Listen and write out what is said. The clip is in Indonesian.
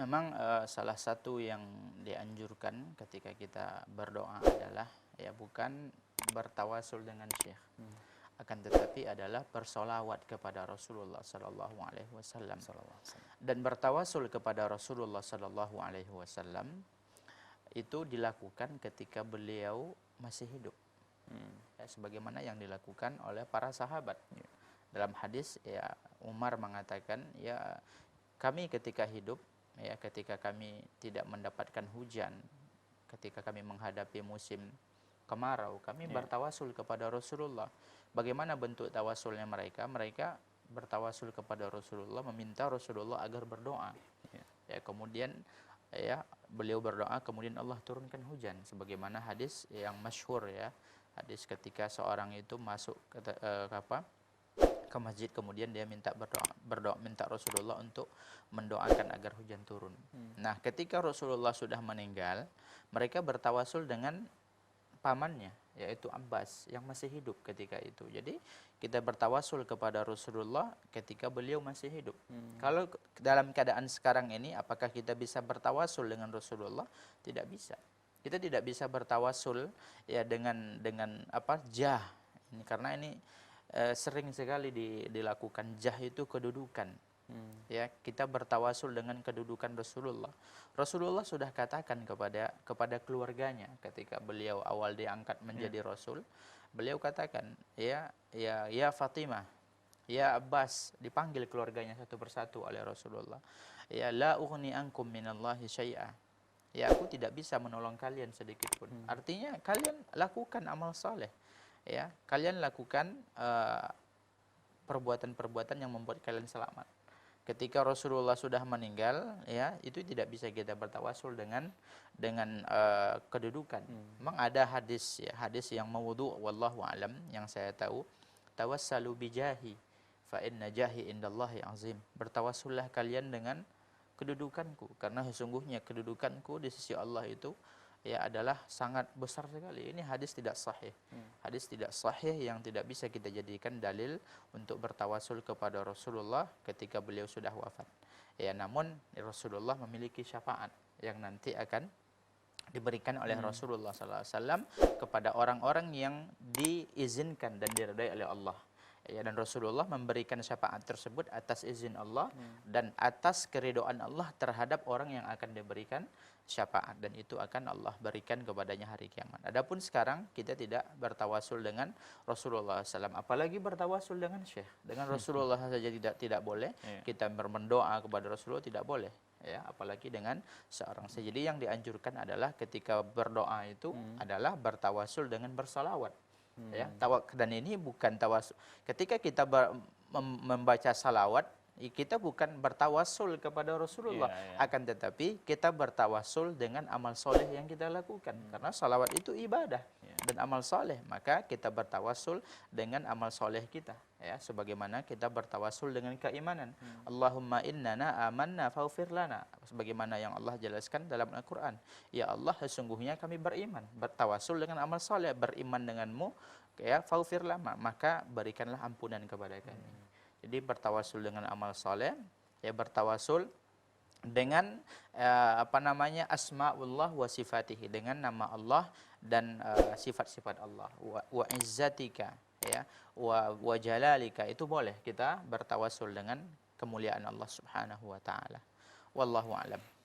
Memang salah satu yang dianjurkan ketika kita berdoa adalah ya bukan bertawasul dengan syekh, akan tetapi adalah bersolawat kepada Rasulullah Sallallahu Alaihi Wasallam. Dan bertawasul kepada Rasulullah Sallallahu Alaihi Wasallam itu dilakukan ketika beliau masih hidup, ya, sebagaimana yang dilakukan oleh para sahabat. Dalam hadis ya Umar mengatakan, ya kami ketika hidup, ya ketika kami tidak mendapatkan hujan, ketika kami menghadapi musim kemarau, kami bertawasul kepada Rasulullah. Bagaimana bentuk tawasulnya mereka? Mereka bertawasul kepada Rasulullah, meminta Rasulullah agar berdoa. Ya, kemudian ya beliau berdoa, kemudian Allah turunkan hujan, sebagaimana hadis yang masyhur, ya, hadis ketika seorang itu masuk ke masjid, kemudian dia minta berdoa minta Rasulullah untuk mendoakan agar hujan turun. Nah, ketika Rasulullah sudah meninggal, mereka bertawasul dengan pamannya, yaitu Abbas, yang masih hidup ketika itu. Jadi kita bertawasul kepada Rasulullah ketika beliau masih hidup. Kalau dalam keadaan sekarang ini, apakah kita bisa bertawasul dengan Rasulullah? Tidak bisa. Kita tidak bisa bertawasul ya dengan jah. Ini karena ini sering sekali dilakukan. Jah itu kedudukan. Ya, kita bertawasul dengan kedudukan Rasulullah. Rasulullah sudah katakan kepada keluarganya ketika beliau awal diangkat menjadi rasul, beliau katakan, ya Fatimah, ya Abbas, dipanggil keluarganya satu persatu oleh Rasulullah. Ya, la ughni ankum minallahi syai'a. Ya, aku tidak bisa menolong kalian sedikit pun. Artinya kalian lakukan amal saleh. Ya, kalian lakukan perbuatan-perbuatan yang membuat kalian selamat. Ketika Rasulullah sudah meninggal, ya itu tidak bisa kita bertawasul dengan kedudukan. Memang ada hadis, ya, hadis yang mawdu', wallahu alam, yang saya tahu, tawassalu bijahi fa inna jahi indallahi azim. Bertawassullah kalian dengan kedudukanku, karena sesungguhnya kedudukanku di sisi Allah itu ya adalah sangat besar sekali. Ini hadis tidak sahih. Hadis tidak sahih yang tidak bisa kita jadikan dalil untuk bertawasul kepada Rasulullah ketika beliau sudah wafat. Ya, namun Rasulullah memiliki syafaat yang nanti akan diberikan oleh Rasulullah SAW kepada orang-orang yang diizinkan dan diridai oleh Allah. Ya, dan Rasulullah memberikan syafaat tersebut atas izin Allah dan atas keridhaan Allah terhadap orang yang akan diberikan syafaat, dan itu akan Allah berikan kepadanya hari kiamat. Adapun sekarang kita tidak bertawasul dengan Rasulullah SAW, apalagi bertawasul dengan syekh. Dengan Rasulullah saja tidak boleh. Kita bermendoa kepada Rasulullah tidak boleh, ya, apalagi dengan seorang syekh. Jadi yang dianjurkan adalah ketika berdoa itu adalah bertawasul dengan bersalawat. Ya, dan ini bukan tawasul. Ketika kita membaca salawat, kita bukan bertawasul kepada Rasulullah, akan tetapi kita bertawasul dengan amal soleh yang kita lakukan. Karena salawat itu ibadah dan amal soleh, maka kita bertawasul dengan amal soleh kita. Ya, sebagaimana kita bertawasul dengan keimanan. Allahumma innana amanna faghfir lana. Sebagaimana yang Allah jelaskan dalam Al-Quran. Ya Allah, sesungguhnya kami beriman. Bertawasul dengan amal soleh. Beriman denganmu, ya, faghfir lana, maka berikanlah ampunan kepada kami. Jadi bertawasul dengan amal soleh, ya, bertawasul dengan asmaullah wa sifatihi, dengan nama Allah dan sifat-sifat Allah. Wa izzatika, ya, wa jalalika, itu boleh kita bertawasul dengan kemuliaan Allah Subhanahu wa taala. Wallahu a'lam.